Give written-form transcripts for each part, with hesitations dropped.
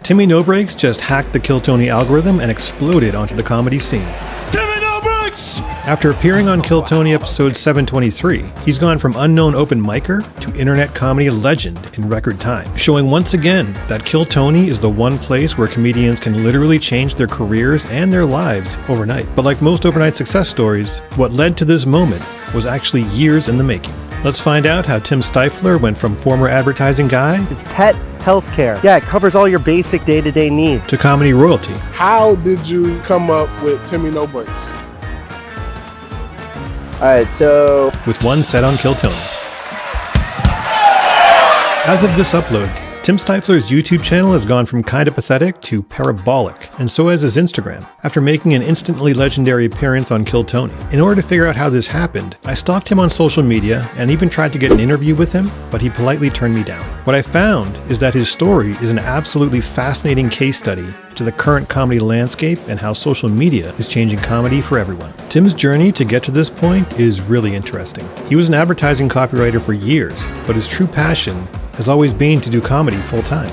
Timmy No Breaks just hacked the Kill Tony algorithm and exploded onto the comedy scene. Timmy No Breaks! After appearing on Kill Tony episode 723, he's gone from unknown open micer to internet comedy legend in record time, showing once again that Kill Tony is the one place where comedians can literally change their careers and their lives overnight. But like most overnight success stories, what led to this moment was actually years in the making. Let's find out how Tim Stiefler went from former advertising guy It's pet healthcare. Yeah, it covers all your basic day-to-day needs. to comedy royalty. How did you come up with Timmy No Breaks? All right, so with one set on Kill Tony. As of this upload, Tim Stiefler's YouTube channel has gone from kinda pathetic to parabolic, and so has his Instagram, after making an instantly legendary appearance on Kill Tony. In order to figure out how this happened, I stalked him on social media and even tried to get an interview with him, but he politely turned me down. What I found is that his story is an absolutely fascinating case study to the current comedy landscape and how social media is changing comedy for everyone. Tim's journey to get to this point is really interesting. He was an advertising copywriter for years, but his true passion has always been to do comedy full-time.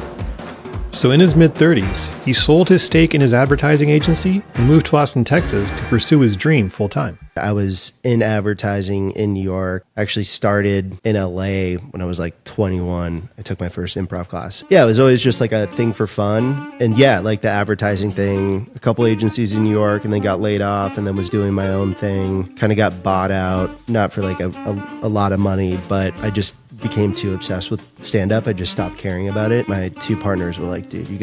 So in his mid-30s, he sold his stake in his advertising agency and moved to Austin, Texas to pursue his dream full-time. I was in advertising in New York. I actually started in LA when I was like 21. I took my first improv class. Yeah, it was always just like a thing for fun. And yeah, like the advertising thing, a couple agencies in New York and then got laid off and then was doing my own thing. Kind of got bought out, not for like a lot of money, but I just became too obsessed with stand-up. I just stopped caring about it. My two partners were like, dude, you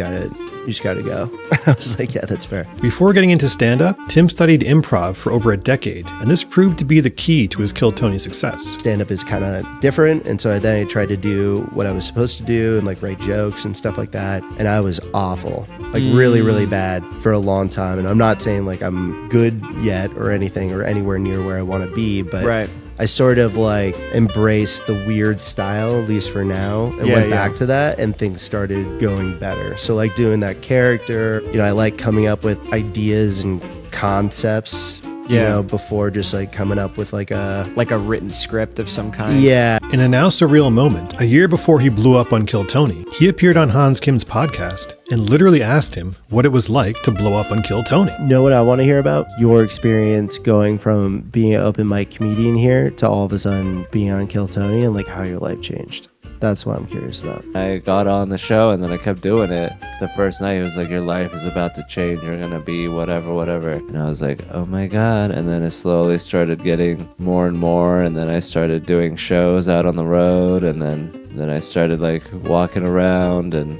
just gotta go. I was like, yeah, that's fair. Before getting into stand-up, Tim studied improv for over a decade, and this proved to be the key to his Kill Tony success. Stand-up is kind of different, and so then I tried to do what I was supposed to do and like write jokes and stuff like that, and I was awful, like really, really bad for a long time. And I'm not saying like I'm good yet or anything or anywhere near where I want to be, but Right. I sort of like embraced the weird style, at least for now, and went back to that, and things started going better. So like doing that character, you know, I like coming up with ideas and concepts, you know, before just like coming up with like a written script of some kind. Yeah. In a now surreal moment, a year before he blew up on Kill Tony, he appeared on Hans Kim's podcast and literally asked him what it was like to blow up on Kill Tony. Know what I want to hear about? Your experience going from being an open mic comedian here to all of a sudden being on Kill Tony, and like how your life changed. That's what I'm curious about. I got on the show and then I kept doing it. The first night it was like, your life is about to change. You're going to be whatever. And I was like, oh my God. And then it slowly started getting more and more. And then I started doing shows out on the road. And then I started like walking around and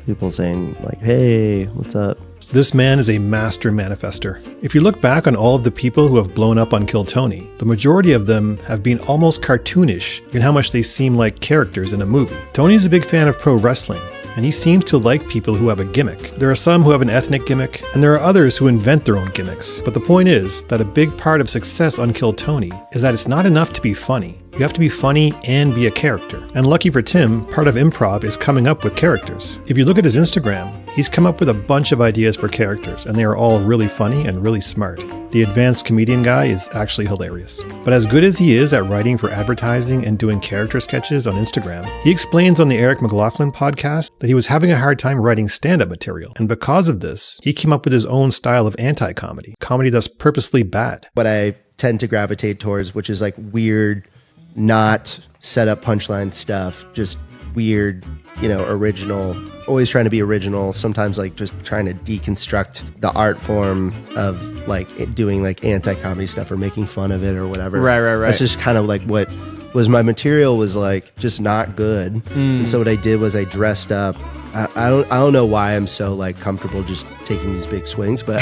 People saying like, hey, what's up? This man is a master manifester. If you look back on all of the people who have blown up on Kill Tony, the majority of them have been almost cartoonish in how much they seem like characters in a movie. Tony's a big fan of pro wrestling, and he seems to like people who have a gimmick. There are some who have an ethnic gimmick, and there are others who invent their own gimmicks. But the point is that a big part of success on Kill Tony is that it's not enough to be funny. You have to be funny and be a character. And lucky for Tim, part of improv is coming up with characters. If you look at his Instagram, he's come up with a bunch of ideas for characters, and they are all really funny and really smart. The advanced comedian guy is actually hilarious. But as good as he is at writing for advertising and doing character sketches on Instagram, he explains on the Eric McLaughlin podcast that he was having a hard time writing stand-up material. And because of this, he came up with his own style of anti-comedy, comedy that's purposely bad. What I tend to gravitate towards, which is like weird, not set up punchline stuff, just weird, you know, original, always trying to be original, sometimes like just trying to deconstruct the art form of like doing like anti-comedy stuff or making fun of it or whatever. Right. That's just kind of like what was my material, was like just not good. And so what I did was I dressed up. I don't know why I'm so like comfortable just taking these big swings, but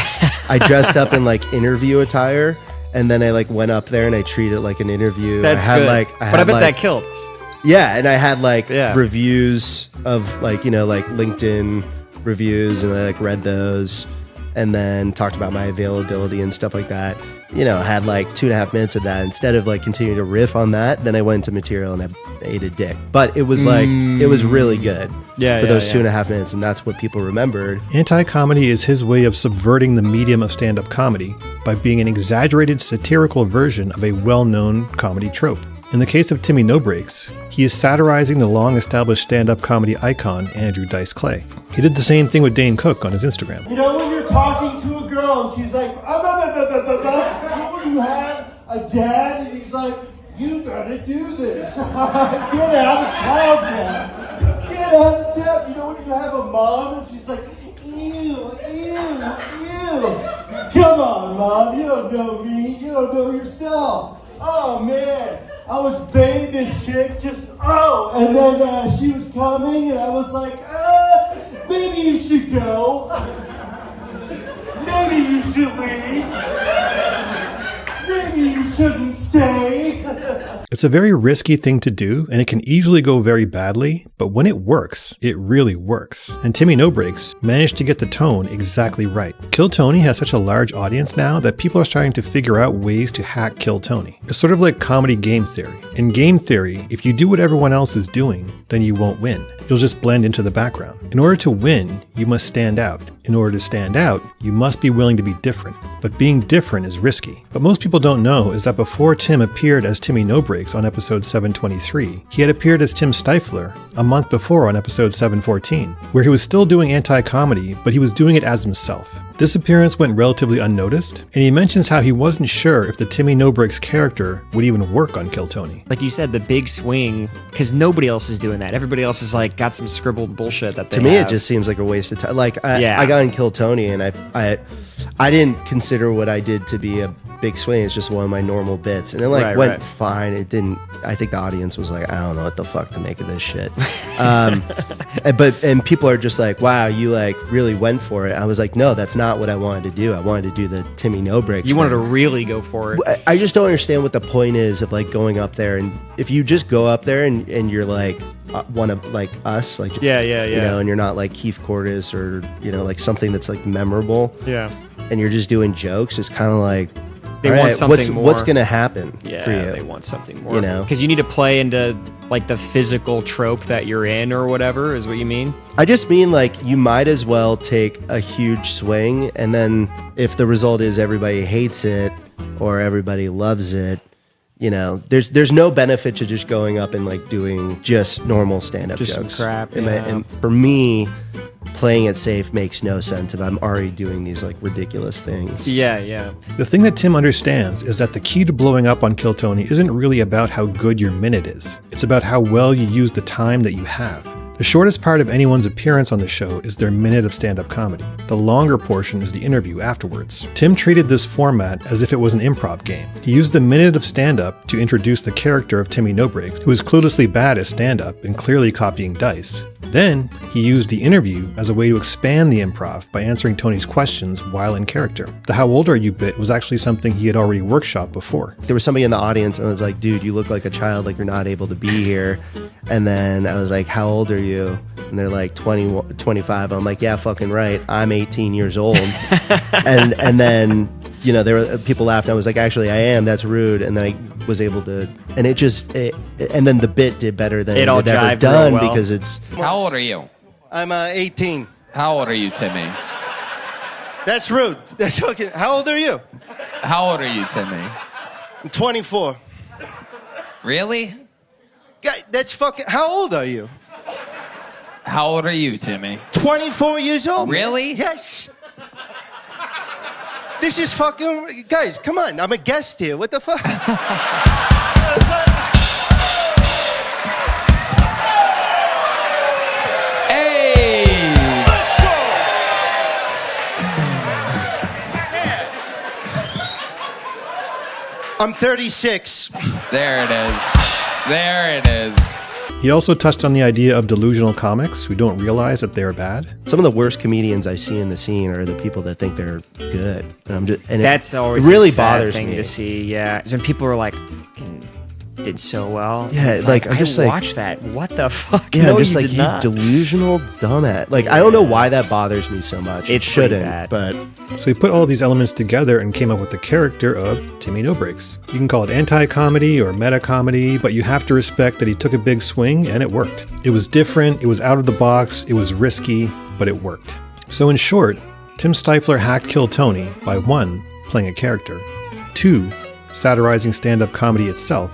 I dressed up in like interview attire. And then I like went up there and I treated it like an interview. That's good. But I bet that killed. Yeah, and I had like reviews of like, you know, like LinkedIn reviews, and I like read those and then talked about my availability and stuff like that. You know, had like 2.5 minutes of that. Instead of like continuing to riff on that, then I went into material and I ate a dick. But it was like, it was really good for those 2.5 minutes, and that's what people remembered. Anti-comedy is his way of subverting the medium of stand-up comedy by being an exaggerated satirical version of a well-known comedy trope. In the case of Timmy No Breaks, he is satirizing the long-established stand-up comedy icon Andrew Dice Clay. He did the same thing with Dane Cook on his Instagram. You know when you're talking to a girl and she's like, you know when you have a dad and he's like, you gotta do this. Get out of town, Dad. Get out of town. You know when you have a mom and she's like, ew. Come on, Mom. You don't know me. You don't know yourself. Oh, man. I was banging this chick and then she was coming and I was like, maybe you should go. Maybe you should leave. Maybe you shouldn't stay. It's a very risky thing to do, and it can easily go very badly, but when it works, it really works. And Timmy No Breaks managed to get the tone exactly right. Kill Tony has such a large audience now that people are starting to figure out ways to hack Kill Tony. It's sort of like comedy game theory. In game theory, if you do what everyone else is doing, then you won't win. You'll just blend into the background. In order to win, you must stand out. In order to stand out, you must be willing to be different. But being different is risky. What most people don't know is that before Tim appeared as Timmy No Breaks on episode 723, he had appeared as Tim Stiefler a month before on episode 714, where he was still doing anti-comedy, but he was doing it as himself. This appearance went relatively unnoticed, and he mentions how he wasn't sure if the Timmy No Breaks character would even work on Kill Tony. Like you said, the big swing, because nobody else is doing that. Everybody else is like got some scribbled bullshit that they To me, have. it just seems like a waste of time. Like I got in Kill Tony, and I didn't consider what I did to be a big swing. It's just one of my normal bits, and it went fine. It didn't. I think the audience was like, I don't know what the fuck to make of this shit. And people are just like, wow, you like really went for it. I was like, no, that's not what I wanted to do. I wanted to do the Timmy No Breaks. You wanted to really go for it. I just don't understand what the point is of like going up there, and if you just go up there and you're like one of like us, like you know, and you're not like Keith Cordes or you know like something that's like memorable, and you're just doing jokes. It's kind of like they want something more. What's gonna happen for you? They want something more. You know, because you need to play into like the physical trope that you're in or whatever is what you mean. I just mean like you might as well take a huge swing, and then if the result is everybody hates it or everybody loves it, you know, there's no benefit to just going up and like doing just normal stand-up just jokes. Some crap. And for me, playing it safe makes no sense if I'm already doing these like ridiculous things. Yeah. The thing that Tim understands is that the key to blowing up on Kill Tony isn't really about how good your minute is. It's about how well you use the time that you have. The shortest part of anyone's appearance on the show is their minute of stand-up comedy. The longer portion is the interview afterwards. Tim treated this format as if it was an improv game. He used the minute of stand-up to introduce the character of Timmy No Breaks, who is cluelessly bad at stand-up and clearly copying Dice. Then, he used the interview as a way to expand the improv by answering Tony's questions while in character. The How Old Are You bit was actually something he had already workshopped before. There was somebody in the audience and I was like, dude, you look like a child, like you're not able to be here. And then I was like, how old are you? And they're like 20, 25. I'm like, yeah, fucking right. I'm 18 years old. and then, you know, there were people laughing. I was like, actually, I am. That's rude. And then I was able to, and and then the bit did better than it had ever done because it's. How old are you? I'm 18. How old are you, Timmy? That's rude. That's okay. How old are you? How old are you, Timmy? I'm 24. Really? Guy, that's fucking. How old are you? How old are you, Timmy? 24 years old. Really? Yes. This is fucking... Guys, come on. I'm a guest here. What the fuck? Hey! Let's go! I'm 36. There it is. There it is. He also touched on the idea of delusional comics who don't realize that they're bad. Some of the worst comedians I see in the scene are the people that think they're good. And that's always really a sad bothers thing me to see. Yeah, when people are like, "Fucking did so well." Yeah, it's like I just like watched that. What the fuck? Yeah, no, just you like did you not. delusional dumbass. Like I don't know why that bothers me so much. It It's pretty shouldn't, bad. but So he put all these elements together and came up with the character of Timmy No Breaks. You can call it anti-comedy or meta-comedy, but you have to respect that he took a big swing and it worked. It was different, it was out of the box, it was risky, but it worked. So in short, Tim Stiefler hacked Kill Tony by 1. Playing a character, 2. Satirizing stand-up comedy itself,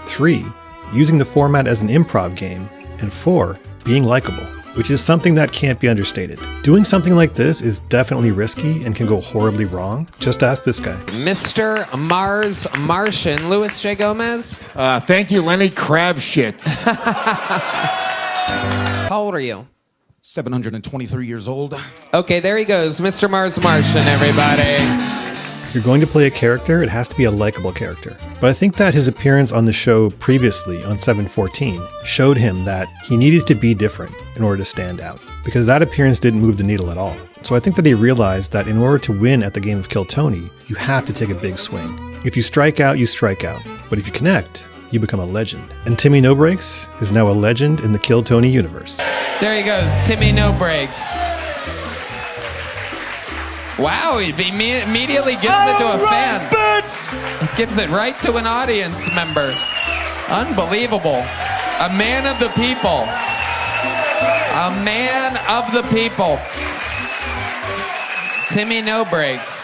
3. Using the format as an improv game. And 4. Being likable, which is something that can't be understated. Doing something like this is definitely risky and can go horribly wrong. Just ask this guy. Mr. Mars Martian, Louis J. Gomez. Thank you, Lenny Kravshit. How old are you? 723 years old. Okay, there he goes, Mr. Mars Martian, everybody. If you're going to play a character, it has to be a likable character. But I think that his appearance on the show previously on 714 showed him that he needed to be different in order to stand out, because that appearance didn't move the needle at all. So I think that he realized that in order to win at the game of Kill Tony, you have to take a big swing. If you strike out, you strike out. But if you connect, you become a legend. And Timmy No Breaks is now a legend in the Kill Tony universe. There he goes, Timmy No Breaks. Wow, he immediately gives it to a fan. He gives it right to an audience member. Unbelievable. A man of the people. A man of the people. Timmy No Breaks.